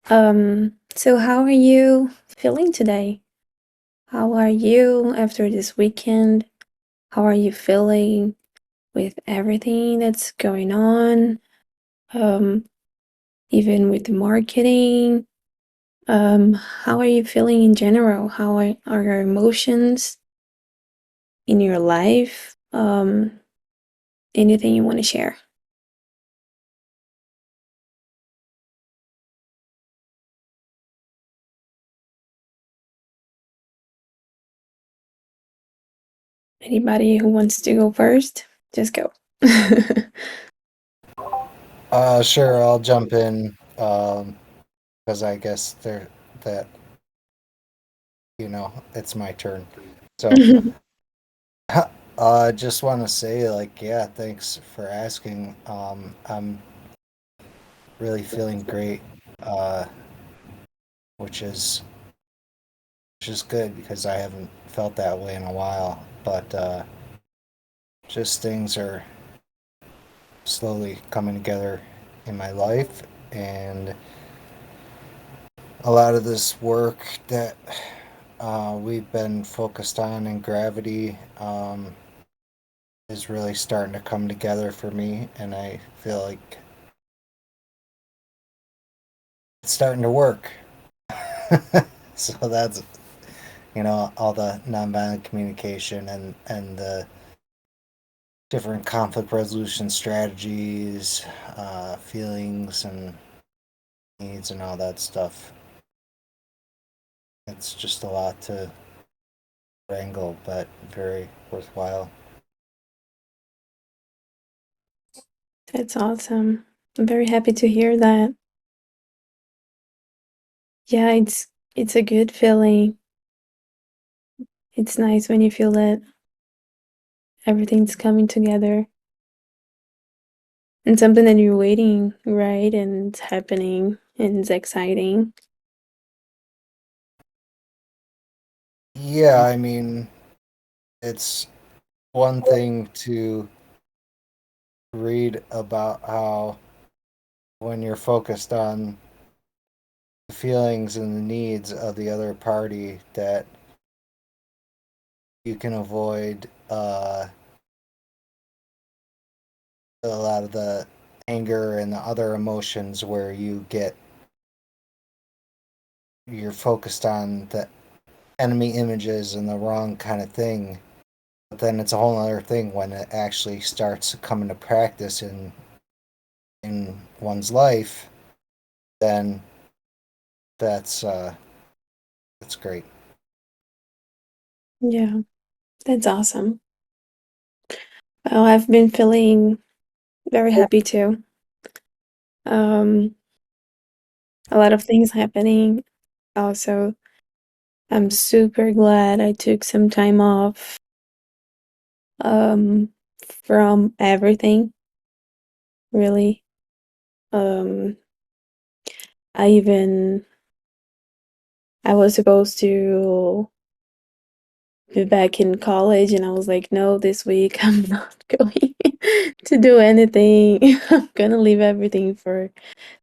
So how are you feeling today? How are you after this weekend? How are you feeling with everything that's going on? Um, Even with the marketing? How are you feeling in general? How are your emotions in your life? Anything you want to share? Anybody who wants to go first? Just go. Sure, I'll jump in, because I guess that, it's my turn. So, just want to say, like, yeah, thanks for asking. I'm really feeling great, uh, which is which is good because I haven't felt that way in a while. But just things are slowly coming together in my life, and a lot of this work that we've been focused on in gravity is really starting to come together for me, and I feel like it's starting to work. So that's all the nonviolent communication and the different conflict resolution strategies, feelings and needs and all that stuff. It's just a lot to wrangle, but very worthwhile. That's awesome. I'm very happy to hear that. Yeah, it's a good feeling. It's nice when you feel that everything's coming together and something that you're waiting, right? And it's happening and it's exciting. Yeah, I mean, it's one thing to read about how when you're focused on the feelings and the needs of the other party that you can avoid a lot of the anger and the other emotions where you're focused on the enemy images and the wrong kind of thing. But then it's a whole other thing when it actually starts coming to practice in one's life. Then that's uh that's great. Yeah, that's awesome. Well, I've been feeling very happy too. Um, a lot of things happening. Also, I'm super glad I took some time off um from everything, really. Um, I even I was supposed to be back in college and I was like, no, this week I'm not going to do anything. I'm gonna leave everything for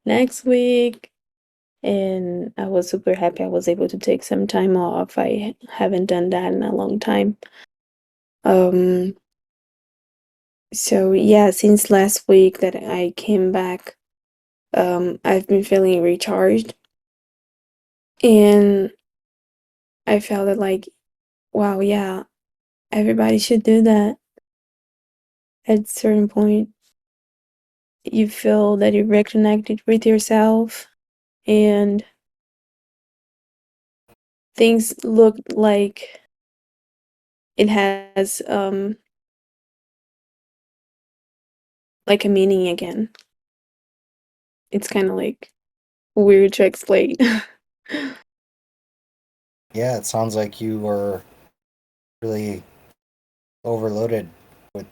next week. And I was super happy I was able to take some time off. I haven't done that in a long time. Um, so yeah, since last week that I came back, I've been feeling recharged and I felt that like, wow, yeah, everybody should do that at a certain point. You feel that you're reconnected with yourself and things look like it has like a meaning again. It's kind of like weird to explain. Yeah, it sounds like you were really overloaded with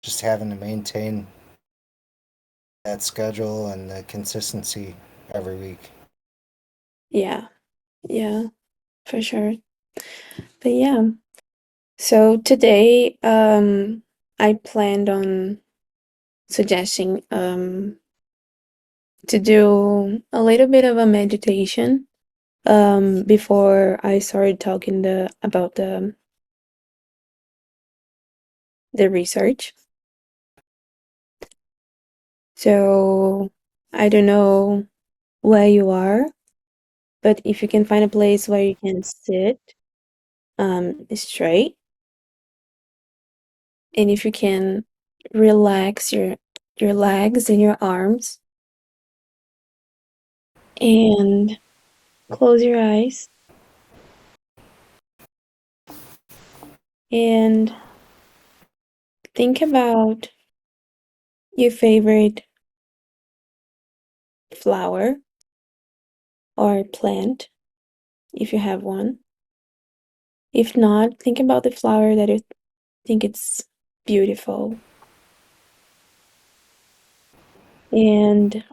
just having to maintain that schedule and the consistency every week. Yeah, yeah, for sure. But yeah, so today I planned on suggesting to do a little bit of a meditation before I started talking about the research. So I don't know where you are, but if you can find a place where you can sit straight, and if you can relax your legs and your arms and close your eyes and think about your favorite flower or plant if you have one. If not, think about the flower that you think it's beautiful. And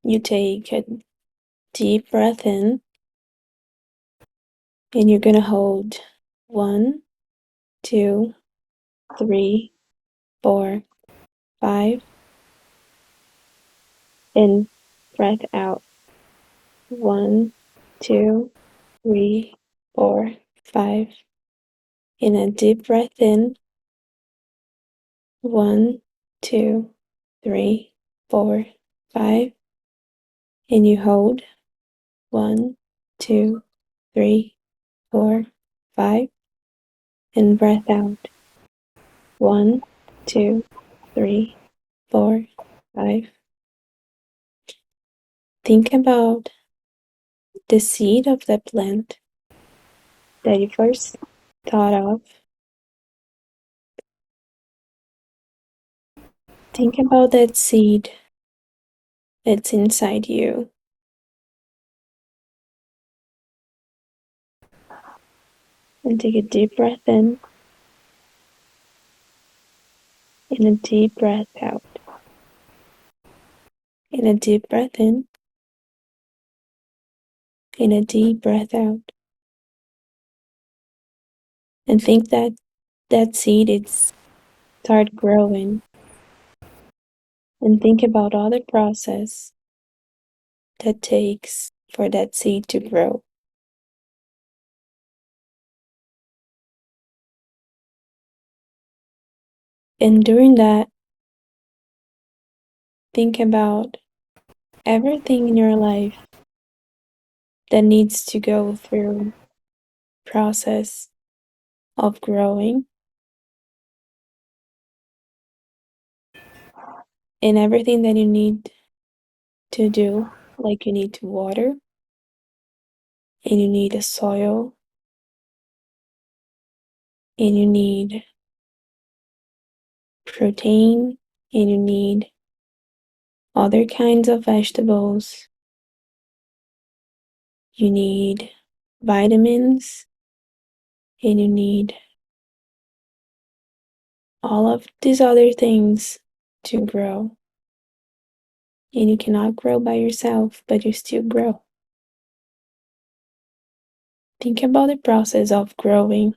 you take a deep breath in and you're gonna hold 1, 2, 3, 4, 5 and breath out 1, 2, 3, 4, 5 in a deep breath in 1, 2, 3, 4, 5 and you hold 1, 2, 3, 4, 5 and breath out 1, 2, 3, 4, 5. Think about the seed of the plant that you first thought of. Think about that seed that's inside you. And take a deep breath in and a deep breath out. And a deep breath in and a deep breath out. And think that that seed is start growing. And think about all the process that takes for that seed to grow. And during that, think about everything in your life that needs to go through process of growing and everything that you need to do, like you need to water and you need a soil and you need protein and you need other kinds of vegetables. You need vitamins and you need all of these other things to grow. And you cannot grow by yourself, but you still grow. Think about the process of growing.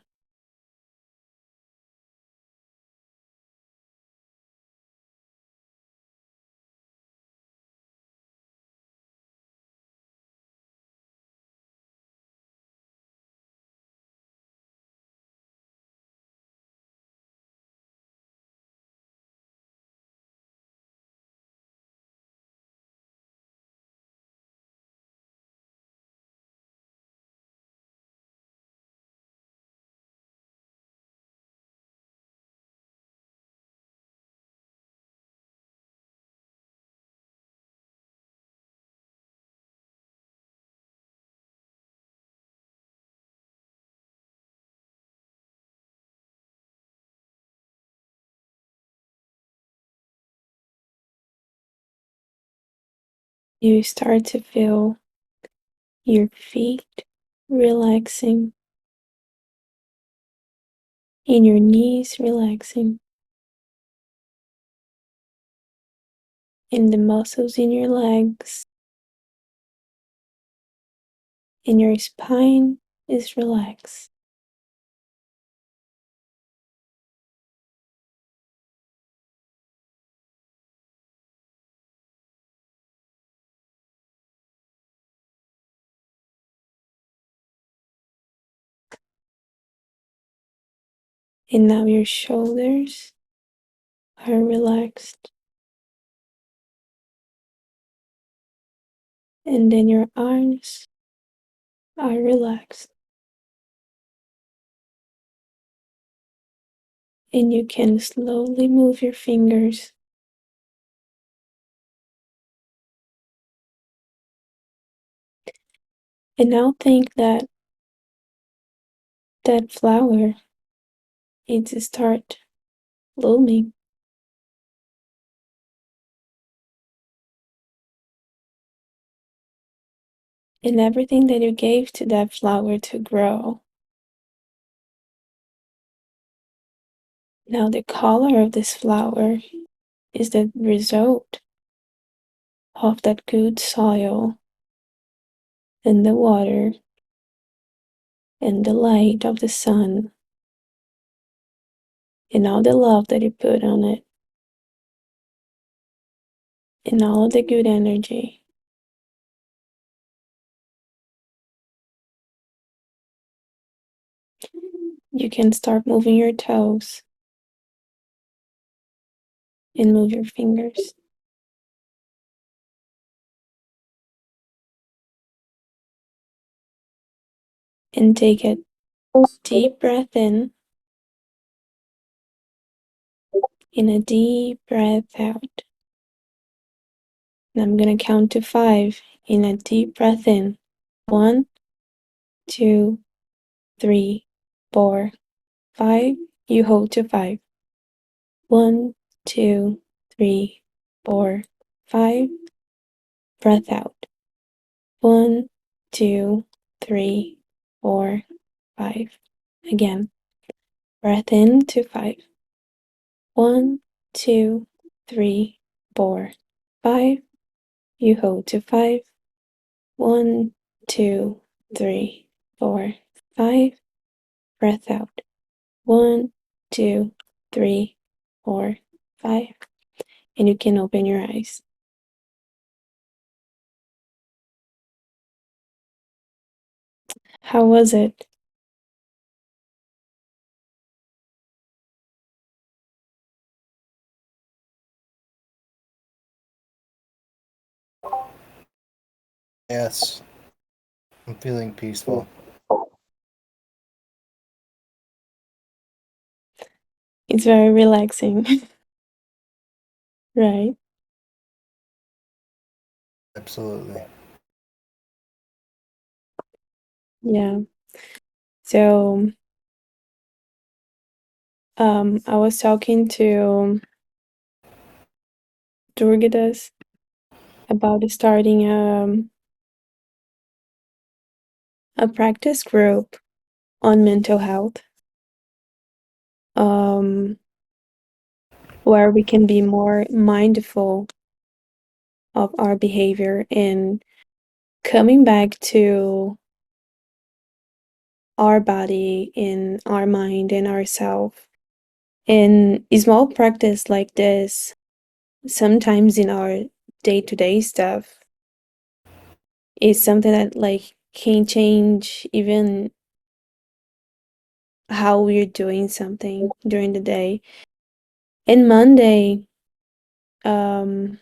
You start to feel your feet relaxing and your knees relaxing and the muscles in your legs and your spine is relaxed. And now your shoulders are relaxed. And then your arms are relaxed. And you can slowly move your fingers. And now think that that flower needs to start blooming. And everything that you gave to that flower to grow. Now the color of this flower is the result of that good soil and the water and the light of the sun and all the love that you put on it and all the good energy. You can start moving your toes and move your fingers. And take a deep breath in and a deep breath out. And I'm going to count to 5 in a deep breath in. 1, 2, 3, 4, 5. You hold to 5. 1, 2, 3, 4, 5. Breath out. 1, 2, 3, 4, 5. Again. Breath in to 5. 1, 2, 3, 4, 5. You hold to 5. 1, 2, 3, 4, 5. Breath out. 1, 2, 3, 4, 5. And you can open your eyes. How was it? Yes, I'm feeling peaceful. It's very relaxing, right? Absolutely. Yeah. So, I was talking to Durgadas about starting a practice group on mental health, um, where we can be more mindful of our behavior and coming back to our body and our mind and ourself. And a small practice like this, sometimes in our day-to-day stuff, is something that like can change even how we're doing something during the day. And Monday, um,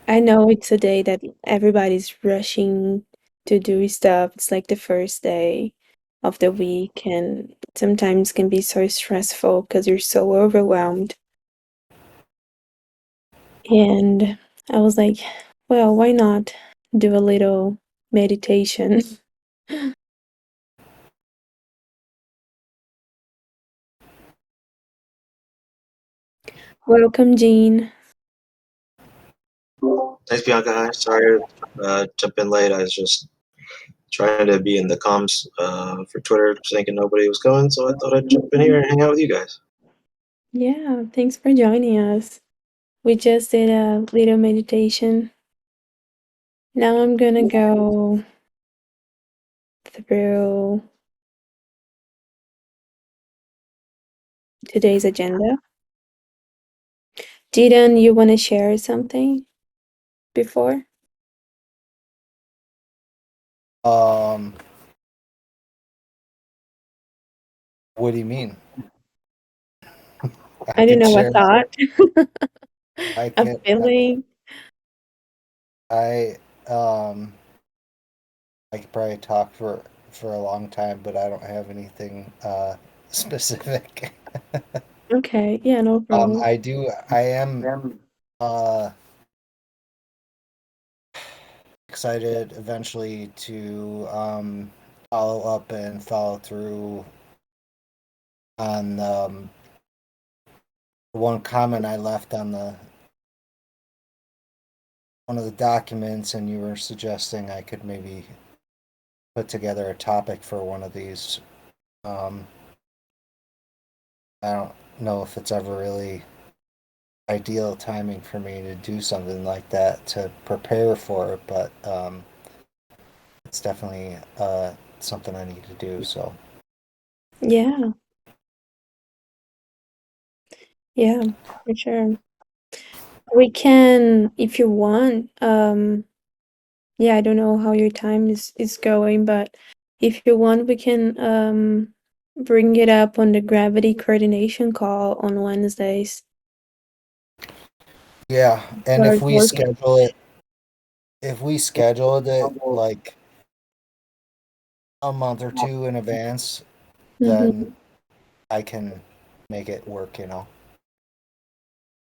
I know it's a day that everybody's rushing to do stuff. It's like the first day of the week, and sometimes can be so stressful because you're so overwhelmed. And I was like, well, why not do a little meditation? Welcome, Jean. Thanks, Bianca. Hi. Sorry to jump in late. I was just trying to be in the comms for Twitter, thinking nobody was going, so I thought I'd jump in here and hang out with you guys. Yeah, thanks for joining us. We just did a little meditation. Now I'm gonna go through today's agenda. Didn't you want to share something before? Um, what do you mean? I don't can know share. what thought. I A can. feeling. I I could probably talk for a long time, but I don't have anything specific. Okay, yeah, no problem. I do. I am uh excited eventually to follow up and follow through on the one comment I left on the one of the documents, and you were suggesting I could maybe put together a topic for one of these. Um, I don't know if it's ever really ideal timing for me to do something like that to prepare for it, but it's definitely something I need to do. So Yeah, yeah, for sure. We can, if you want, yeah, I don't know how your time is going, but if you want, we can bring it up on the gravity coordination call on Wednesdays. yeah, and Start working. if we scheduled it like a month or two in advance, Mm-hmm. then I can make it work.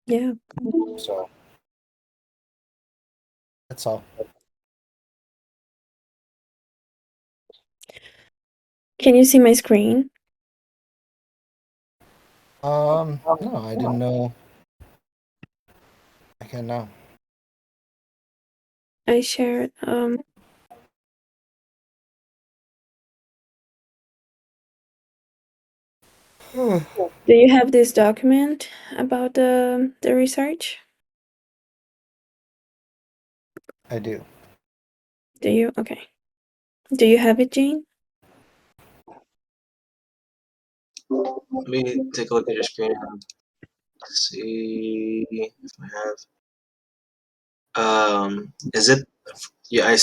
Yeah. So that's all. Can you see my screen? No, I didn't know. I can now. I shared. Do you have this document about the research? I do. Do you? Okay. Do you have it, Jane? Let me take a look at your screen and see if I have. Is it? Yeah,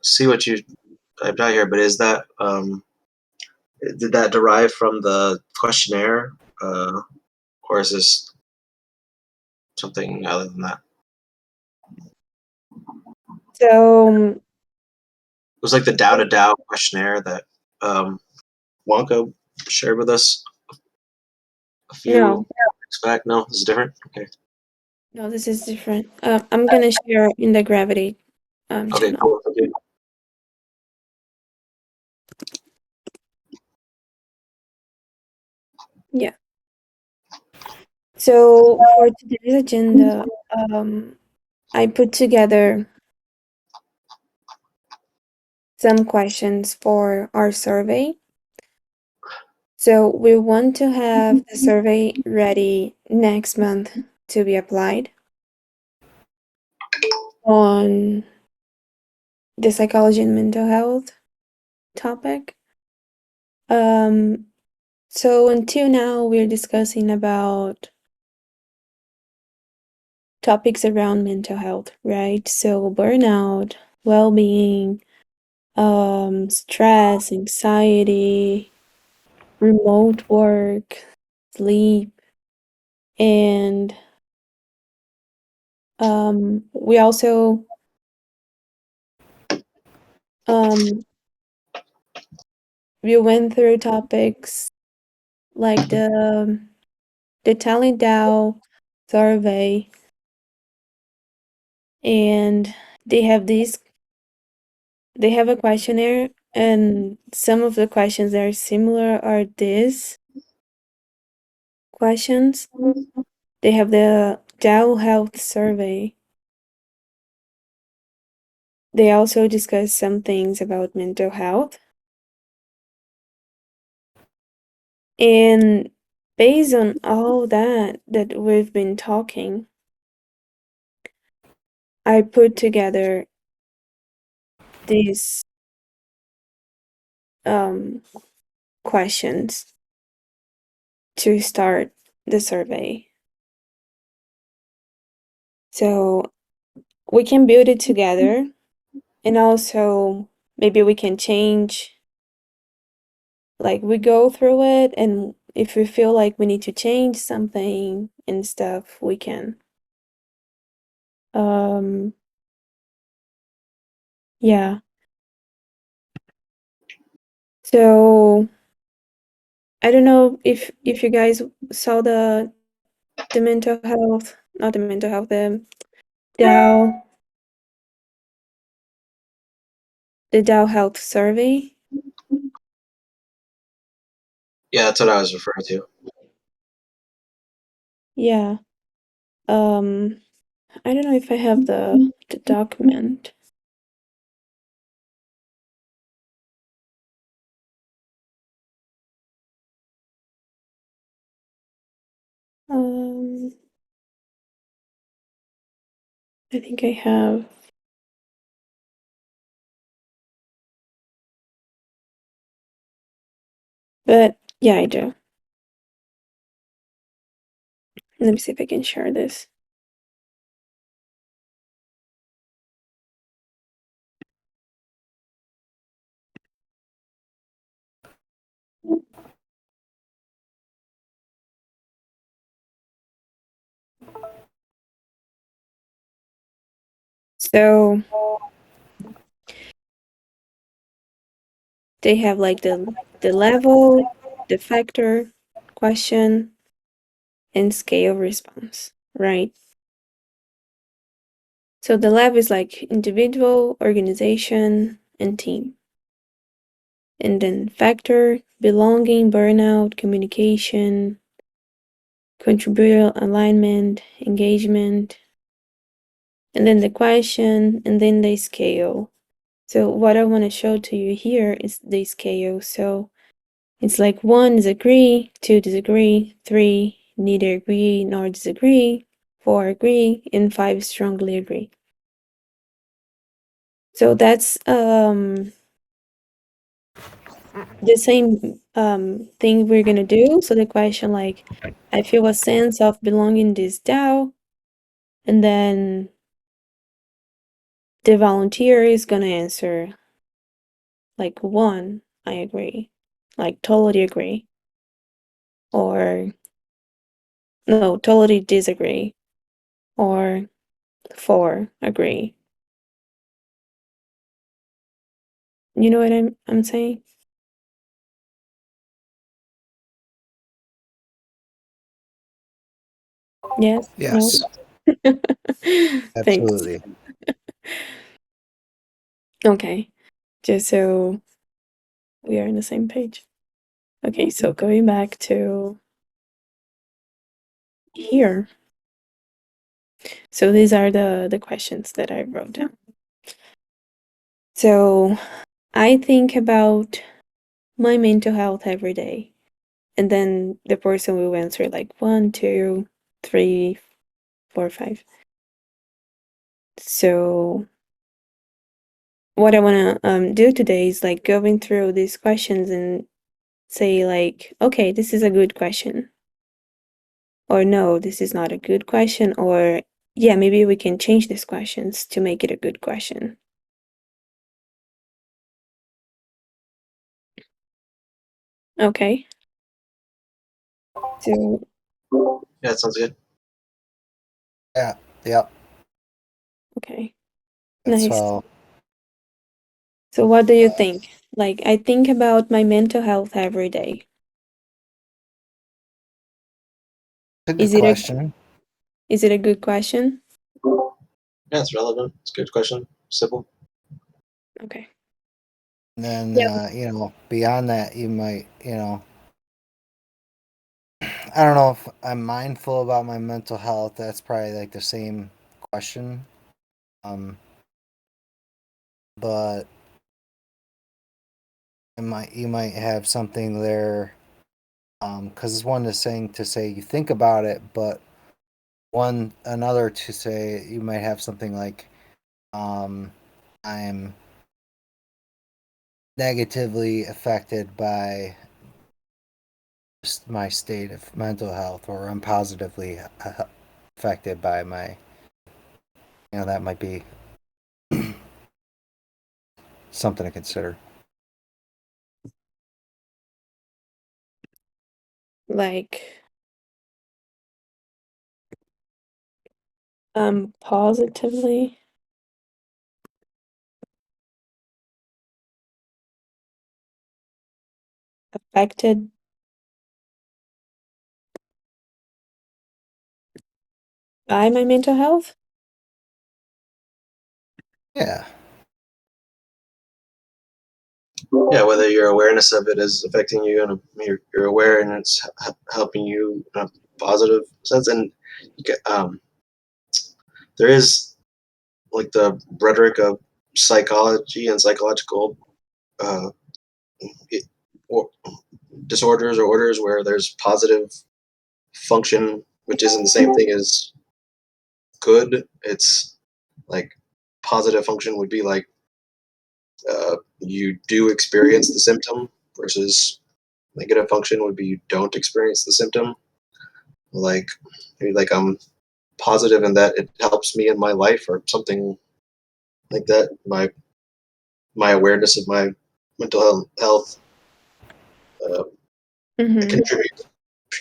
see what you typed out here, but is that did that derive from the questionnaire, or is this something other than that? So It was like the Dow to Dow questionnaire that Wonka shared with us a few no, weeks back. No, this is different. Okay. no, this is different. I'm gonna share in the gravity Okay. channel. Cool. Okay. Yeah. So for today's agenda, I put together some questions for our survey. So we want to have the survey ready next month to be applied on the psychology and mental health topic. Um, so until now, we're discussing about topics around mental health, right? So burnout, well-being, stress, anxiety, remote work, sleep, and we also um we went through topics like the Talent Dow survey, and they have these they have a questionnaire, and some of the questions that are similar are these questions. They have the Dow Health Survey. They also discuss some things about mental health. And based on all that we've been talking, I put together these um, questions to start the survey. So we can build it together, and also maybe we can change, like we go through it and if we feel like we need to change something and stuff, we can. Yeah. So I don't know if you guys saw the mental health, not the mental health, Dow the Dow Health Survey. Yeah, that's what I was referring to. Yeah. I don't know if I have the document. Um, I think I have. But yeah, I do. Let me see if I can share this. So they have like the level, the factor, question, and scale response, right? So the level is like individual, organization, and team. And then factor, belonging, burnout, communication, contributor alignment, engagement, and then the question, and then the scale. So what I want to show to you here is the scale. So it's like 1 is agree, 2 disagree, 3 neither agree nor disagree, 4 agree, and 5 strongly agree. So that's the same thing we're gonna do. So the question like, I feel a sense of belonging this Dow, and then the volunteer is gonna answer like 1, I agree, like totally agree, or no, totally disagree, or 4 agree. You know what I'm saying? Yes? No? Yes, Thanks. absolutely. Okay. Just so we are on the same page. Okay, so going back to here. So these are the questions that I wrote down. So I think about my mental health every day. And then the person will answer like 1, 2, 3, 4, 5. So what I want to do today is like going through these questions and say like, okay, this is a good question. Or no, this is not a good question. Or yeah, maybe we can change these questions to make it a good question. Okay. So, Yeah, that sounds good. Yeah, yep. okay. That's Nice. all. So what do you think? Like, I think about my mental health every day. It's a good Is it a question. is it a good question? Yeah, it's relevant. It's a good question. Simple. Okay. And then, Yeah. beyond that, you might, I don't know if I'm mindful about my mental health. That's probably like the same question. Um, but you might have something there. Because it's one thing to say you think about it, but another to say you might have something like, I'm negatively affected by my state of mental health, or I'm positively affected by my, that might be something to consider. like positively affected by my mental health. Yeah. Yeah, whether your awareness of it is affecting you and you're aware and it's helping you in a positive sense. And you get, there is like the rhetoric of psychology and psychological uh, it, or disorders or orders where there's positive function, which isn't the same thing as good. It's like positive function would be like you do experience the symptom versus negative function would be you don't experience the symptom. Like maybe like I'm positive in that it helps me in my life or something like that. My awareness of my mental health uh, Mm-hmm.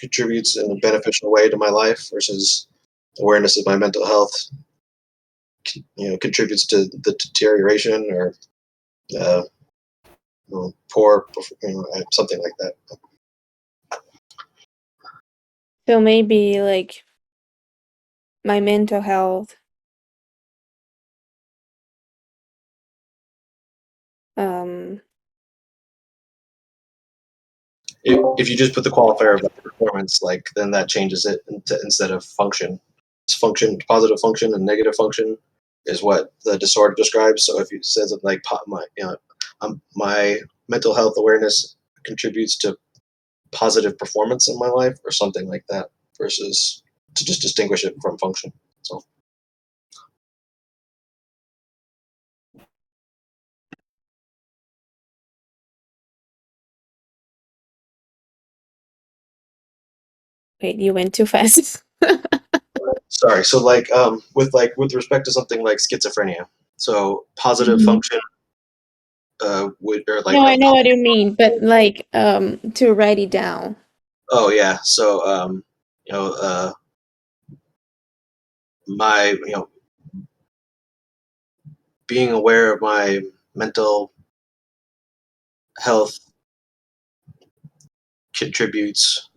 contributes in a beneficial way to my life versus awareness of my mental health contributes to the deterioration or uh, poor something like that. So maybe like my mental health If you just put the qualifier of performance, like then that changes it instead of function. It's function, positive function and negative function is what the disorder describes. So if you said something like my mental health awareness contributes to positive performance in my life or something like that, versus to just distinguish it from function. So wait, you went too fast. sorry. So with respect to something like schizophrenia, so positive Mhm. function would or like No, I know what you mean, but like to write it down. oh yeah. So you know my being aware of my mental health contributes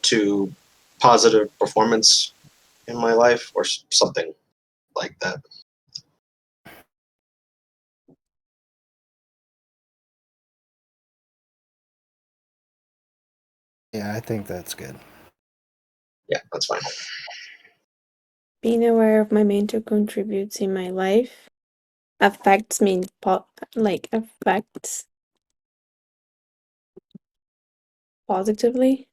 to positive performance in my life or something like that. Yeah, I think that's good. Yeah, that's fine. Being aware of my mental contributes in my life affects me affects positively.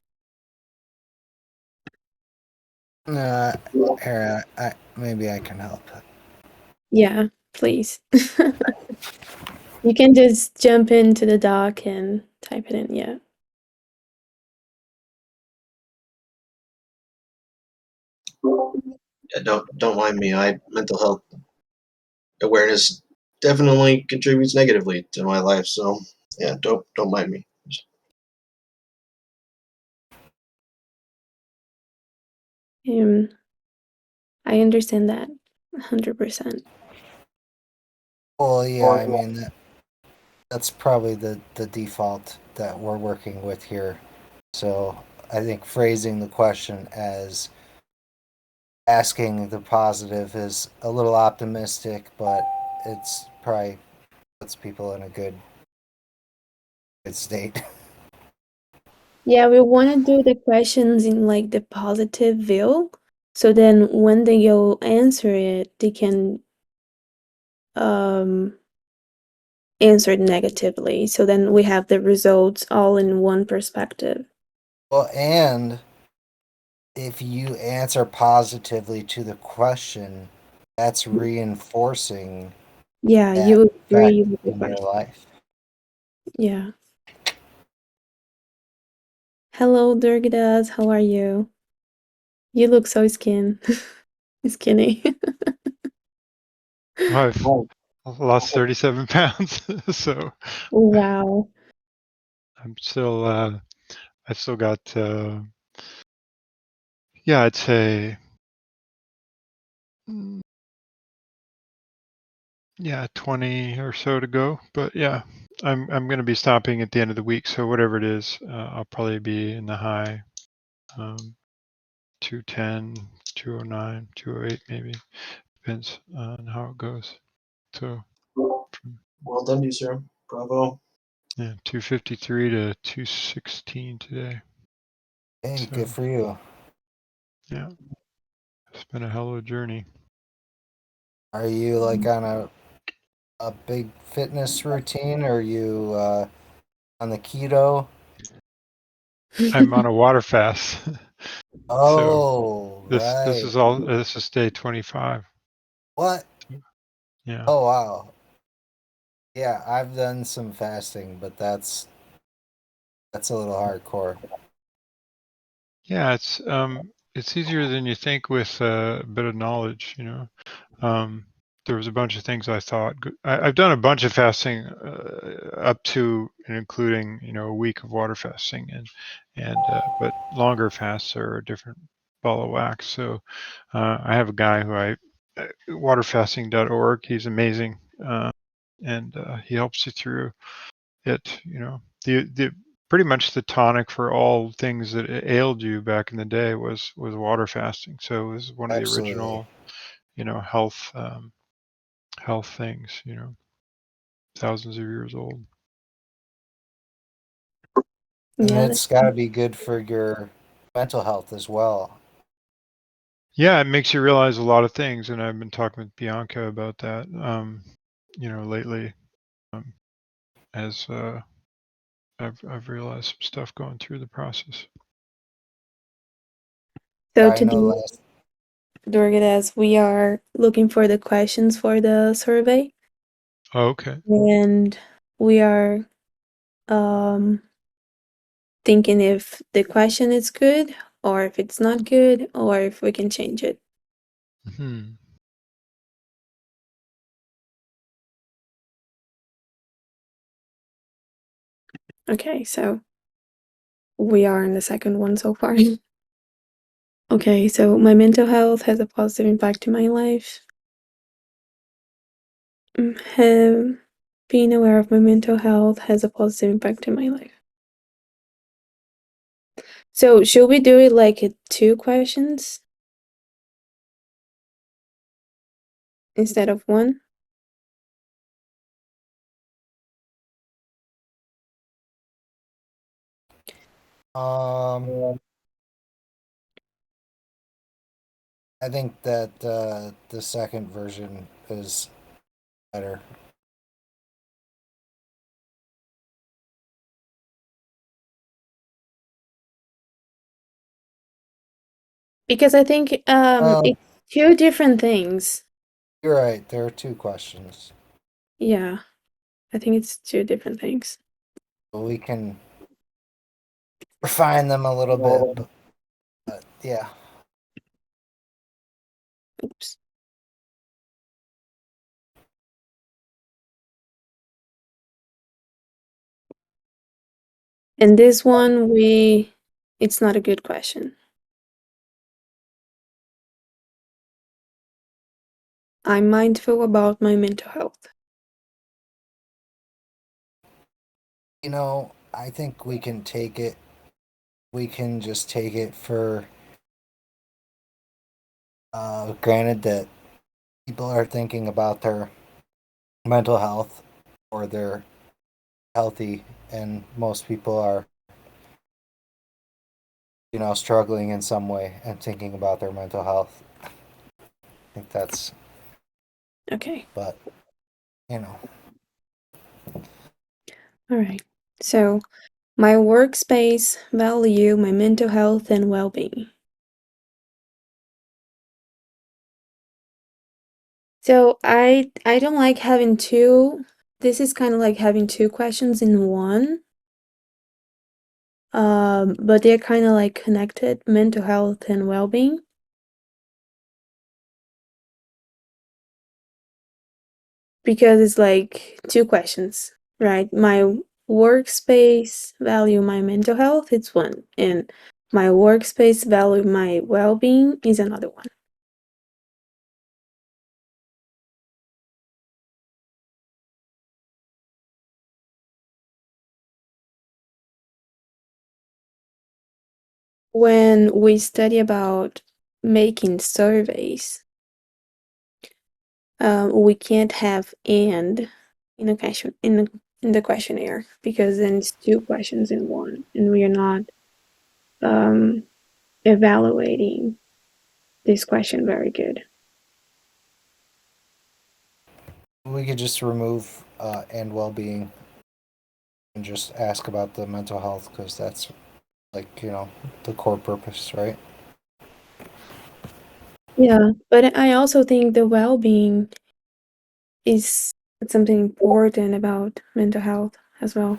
Here, maybe I can help. Yeah, please. You can just jump into the doc and type it in. Yeah. Yeah, don't mind me. I mental health awareness definitely contributes negatively to my life. So yeah, don't mind me. Um, I understand that 100%. Well, yeah, I mean that's probably the default that we're working with here. So I think phrasing the question as asking the positive is a little optimistic, but it's probably puts people in a good state. Yeah, we want to do the questions in like the positive view. So then when they go answer it, they can um answer it negatively. So then we have the results all in one perspective. Well, and if you answer positively to the question, that's reinforcing Yeah, that you agree fact with the in your question. life. Yeah. Hello, Durgadas. How are you? You look so skinny. I've lost 37 pounds, so Wow. I'm still, I still got, yeah, I'd say, yeah, 20 or so to go. But yeah, I'm going to be stopping at the end of the week. So whatever it is, I'll probably be in the high 210, 209, 208 maybe. Depends on how it goes. So Well done, you sir. Bravo. yeah, 253 to 216 today. Hey, So good for you. yeah, it's been a hell of a journey. Are you like on a big fitness routine? Or are you on the keto? I'm on a water fast. So Oh, this right. is day 25. What? Yeah. Oh, wow. Yeah, I've done some fasting, but that's a little hardcore. Yeah, it's easier than you think with a bit of knowledge, you know. There was a bunch of things I thought. I've done a bunch of fasting up to and including, you know, a week of water fasting, but longer fasts are a different ball of wax. So I have a guy who waterfasting.org. He's amazing, and he helps you through it. You know, the pretty much the tonic for all things that ailed you back in the day was water fasting. So it was one of the Absolutely. original, you know, health things, you know, thousands of years old. And Yeah, it's got to be good for your mental health as well. Yeah, it makes you realize a lot of things, and I've been talking with Bianca about that, you know, lately, as I've realized some stuff going through the process. so I know today, last. Dorcas, we are looking for the questions for the survey, Oh, okay. and we are um thinking if the question is good or if it's not good or if we can change it. Hmm. Okay, so we are in the second one so far. Okay, so my mental health has a positive impact in my life. Being aware of my mental health has a positive impact in my life. So should we do it like 2 questions instead of 1? I think that the second version is better. Because I think it's 2 different things. You're right. There are 2 questions. Yeah, I think it's 2 different things. But we can refine them a little bit. But yeah. Oops. And this one, it's not a good question. I'm mindful about my mental health. You know, I think we can take it. We can just take it for granted that people are thinking about their mental health or they're healthy, and most people are, you know, struggling in some way and thinking about their mental health. I think that's, Okay. but, you know. All right. So, my workspace value my mental health and well-being. So, I don't like having 2. This is kind of like having 2 questions in one. But they're kind of like connected, mental health and well-being. Because it's like 2 questions, right? My workspace value my mental health, it's one, and my workspace value my well-being is another one. When we study about making surveys, we can't have "and" in a question in the questionnaire, because then it's two questions in one, and we are not evaluating this question very good. We could just remove and well-being and just ask about the mental health, because that's like, the core purpose, right? Yeah, but I also think the well-being is something important about mental health as well.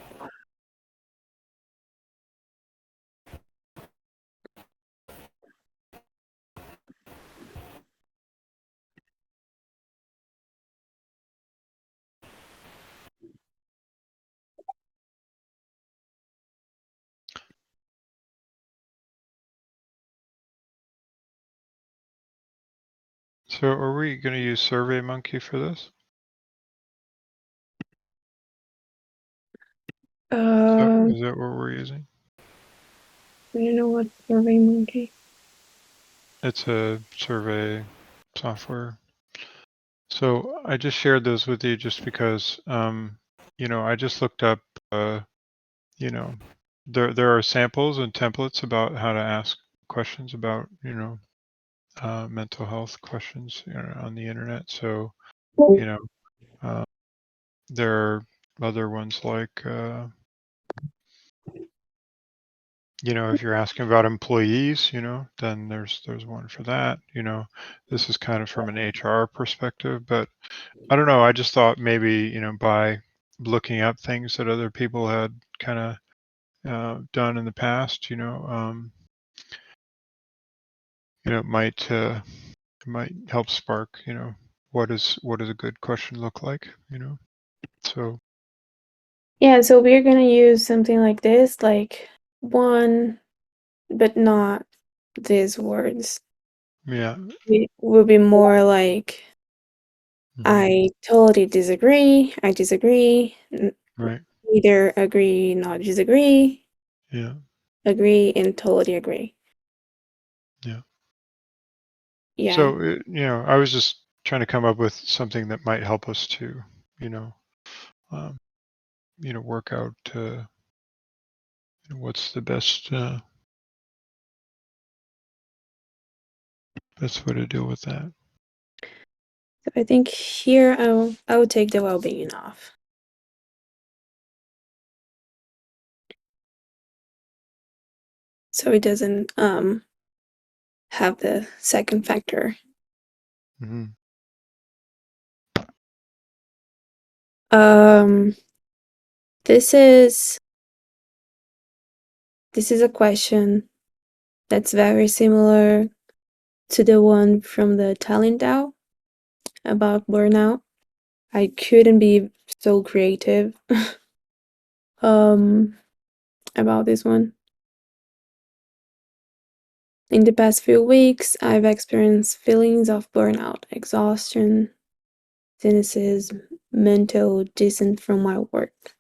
So are we going to use Surveymonkey for this? Is that what we're using? I don't know what Surveymonkey. It's a survey software. So I just shared those with you just because, I just looked up, there are samples and templates about how to ask questions about, mental health questions on the internet. So, you know, there are other ones like, if you're asking about employees, then there's one for that. This is kind of from an HR perspective, but I don't know. I just thought maybe, by looking up things that other people had kind of done in the past, it might help spark, what does a good question look like, So Yeah, so we're gonna use something like this, like one, but not these words. yeah, It will be more like, mhm, I totally disagree, I disagree, right, either agree, not disagree, yeah, agree, and totally agree. yeah. Yeah. So I was just trying to come up with something that might help us to, you know, um, work out what's the best way to deal with that. So I think here I will take the well-being off. So it doesn't have the second factor. Mm-hmm. This is a question that's very similar to the one from the talent Dow about burnout. I couldn't be so creative about this one. In the past few weeks, I've experienced feelings of burnout, exhaustion, cynicism, mental distance from my work.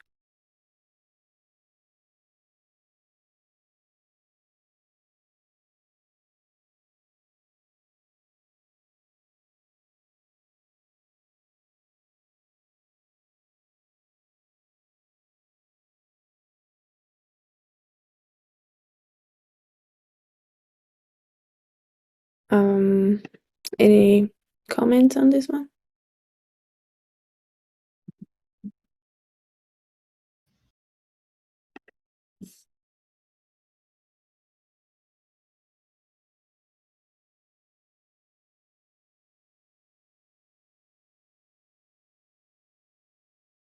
Any comments on this one?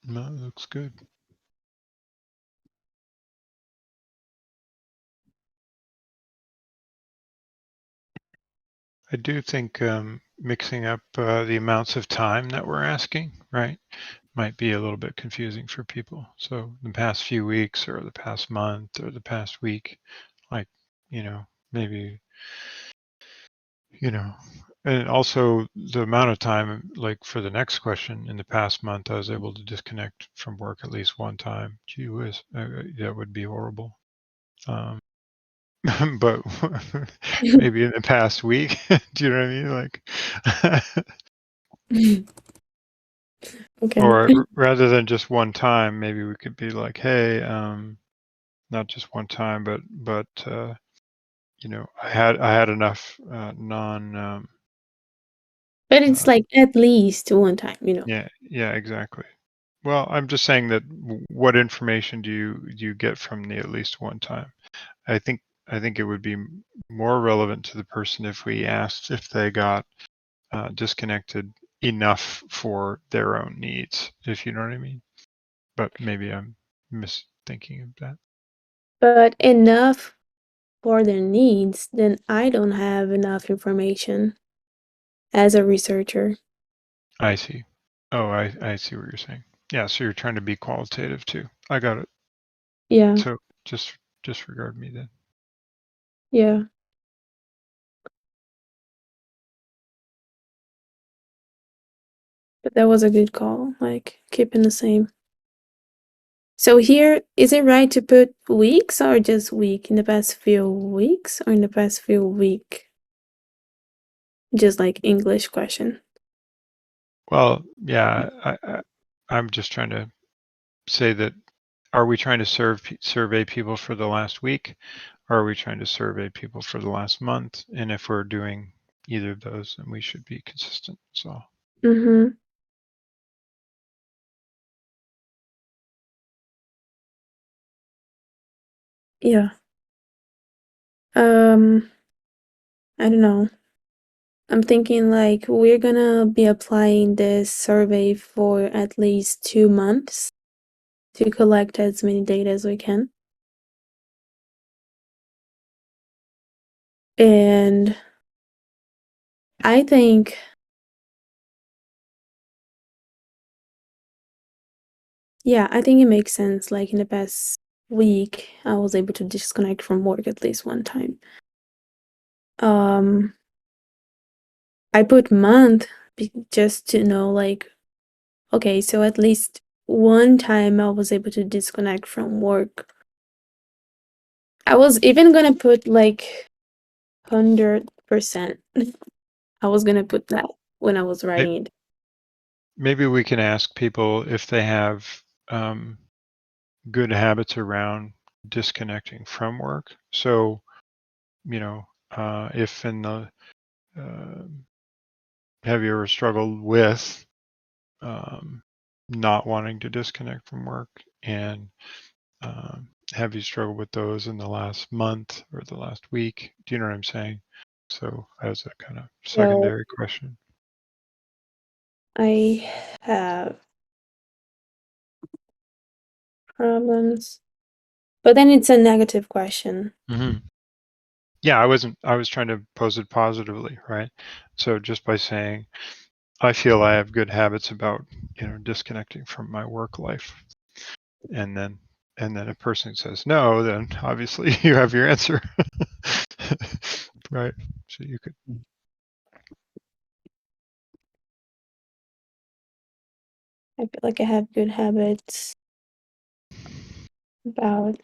No, it looks good. I do think mixing up the amounts of time that we're asking, right? might be a little bit confusing for people. So the past few weeks or the past month or the past week, like, maybe, and also the amount of time, like for the next question, in the past month, I was able to disconnect from work at least one time. Gee whiz, that would be horrible. But maybe in the past week, do you know what I mean? Like, Okay. or rather than just one time, maybe we could be like, hey, not just one time, but I had enough non. But it's like at least one time, Yeah, exactly. Well, I'm just saying that what information do you get from the at least one time? I think it would be more relevant to the person if we asked if they got disconnected enough for their own needs, if you know what I mean. But maybe I'm misthinking of that. But enough for their needs, then I don't have enough information as a researcher. I see. Oh, I see what you're saying. Yeah, so you're trying to be qualitative too. I got it. Yeah, So just disregard me then. yeah. But that was a good call, like keeping the same. So here, is it right to put weeks or just week? In the past few weeks or in the past few week? Just like English question. Well, yeah, I'm just trying to say that, are we trying to survey people for the last week, or are we trying to survey people for the last month? And if we're doing either of those, then we should be consistent. So Mm-hmm. Yeah. I don't know. I'm thinking like we're gonna be applying this survey for at least 2 months to collect as many data as we can. And I think it makes sense. Like in the past week, I was able to disconnect from work at least one time. I put month just to know, like, okay, so at least one time I was able to disconnect from work. I was even gonna put like 100%. I was gonna put that when I was writing it. maybe we can ask people if they have good habits around disconnecting from work. So, if in the have you ever struggled with not wanting to disconnect from work, and have you struggled with those in the last month or the last week? Do you know what I'm saying? So as a kind of Well, secondary question. I have problems, but then it's a negative question. Mm-hmm. Yeah, I was trying to pose it positively, right? So just by saying, I feel I have good habits about, disconnecting from my work life. And then a person says no, then obviously you have your answer. Right. So you could. I feel like I have good habits about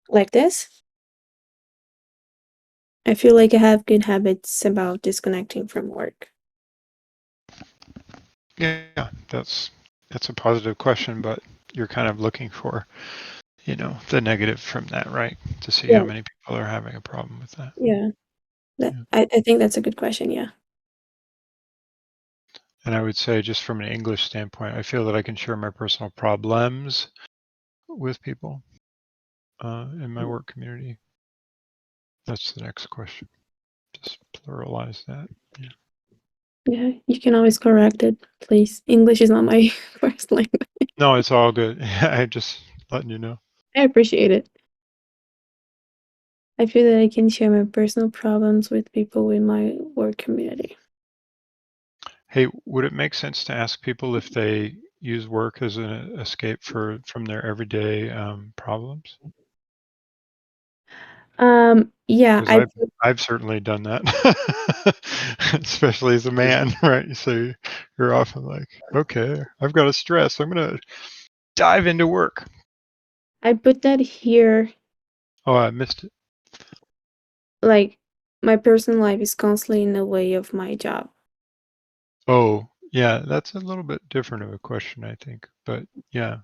like this. I feel like I have good habits about disconnecting from work. Yeah, that's a positive question, but you're kind of looking for, the negative from that, right? To see Yeah, how many people are having a problem with that. yeah. Yeah. I think that's a good question, yeah. And I would say, just from an English standpoint, I feel that I can share my personal problems with people in my work community. That's the next question. Just pluralize that. Yeah. Yeah, you can always correct it, please. English is not my first language. No, it's all good. I just letting you know. I appreciate it. I feel that I can share my personal problems with people in my work community. Hey, would it make sense to ask people if they use work as an escape from their everyday problems? Yeah, Because I've certainly done that, especially as a man, right? So you're often like, okay, I've got a stress. I'm gonna dive into work. I put that here, Oh, I missed it. like my personal life is constantly in the way of my job. Oh, yeah, that's a little bit different of a question, I think. But yeah.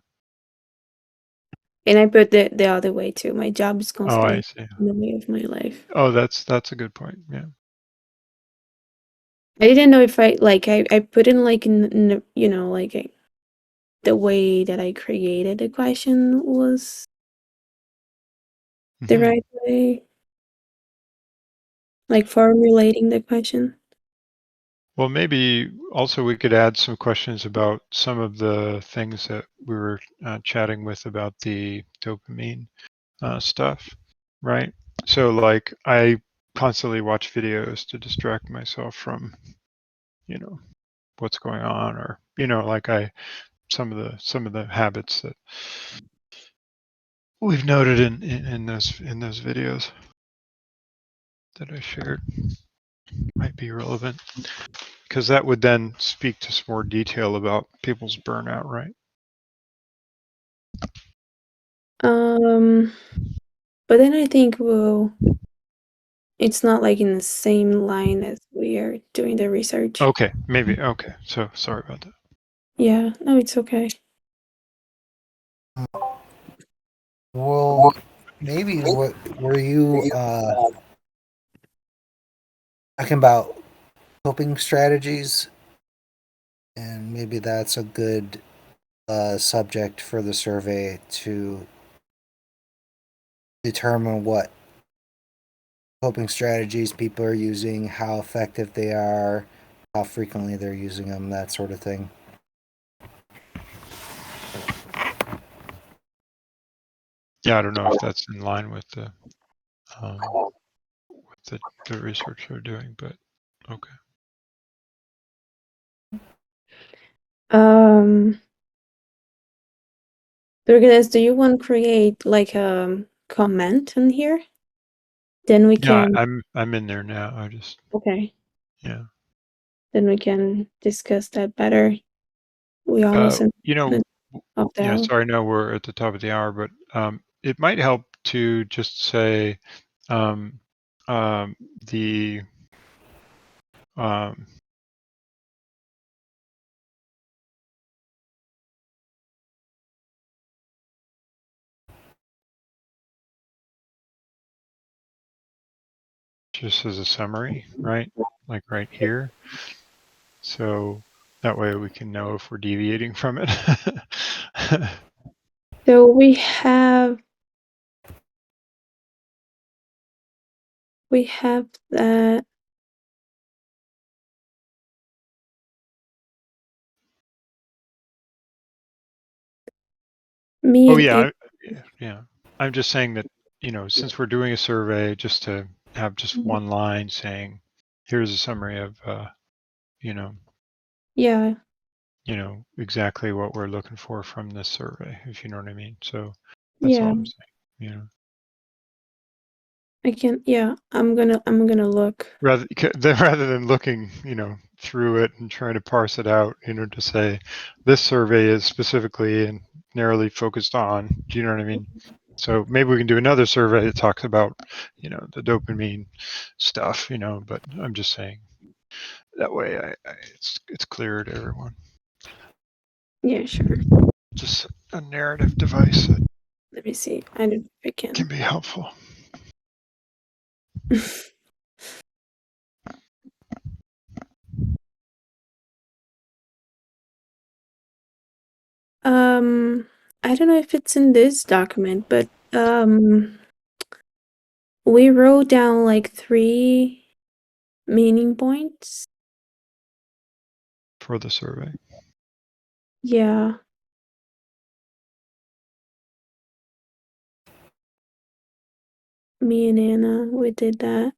And I put the other way too. My job is Oh, I constantly see. in the way of my life. Oh, that's a good point. Yeah. I didn't know if I put in like in you know like the way that I created the question was the Mhm. right way, like formulating the question. Well, maybe also we could add some questions about some of the things that we were chatting with about the dopamine stuff, right? So, like, I constantly watch videos to distract myself from, you know, what's going on, or like some of the habits that we've noted in those videos that I shared might be relevant, because that would then speak to some more detail about people's burnout, right? Um, but then I think, well, it's not like in the same line as we are doing the research. Okay, maybe. Okay, so sorry about that. Yeah, no, it's okay. Well, maybe what were you talking about coping strategies? And maybe that's a good subject for the survey to determine what coping strategies people are using, how effective they are, how frequently they're using them, that sort of thing. Yeah, I don't know if that's in line with um, the research they're doing, but okay. Durgadesh, do you want to create like a comment in here? Then we Yeah, can, I'm in there now. I just okay, yeah. then we can discuss that better. We almost in You know, of the yeah. hour. Sorry, I know we're at the top of the hour, but it might help to just say um, the um, just as a summary, right? Like right here. So that way we can know if we're deviating from it. So we have that. Me Oh and yeah, it, yeah. I'm just saying that, since we're doing a survey, just to have just one line saying, here's a summary of, you know, yeah, exactly what we're looking for from this survey, if you know what I mean. So that's all yeah. I'm saying. I can. Yeah, I'm gonna look. Rather than looking, through it and trying to parse it out, to say this survey is specifically and narrowly focused on. Do you know what I mean? So maybe we can do another survey that talks about, the dopamine stuff, but I'm just saying that way it's clear to everyone. Yeah, sure. Just a narrative device that Let me see. I don't know if I can can. be helpful. I don't know if it's in this document, but we wrote down like 3 meaning points. For the survey. Yeah. me and Anna, we did that.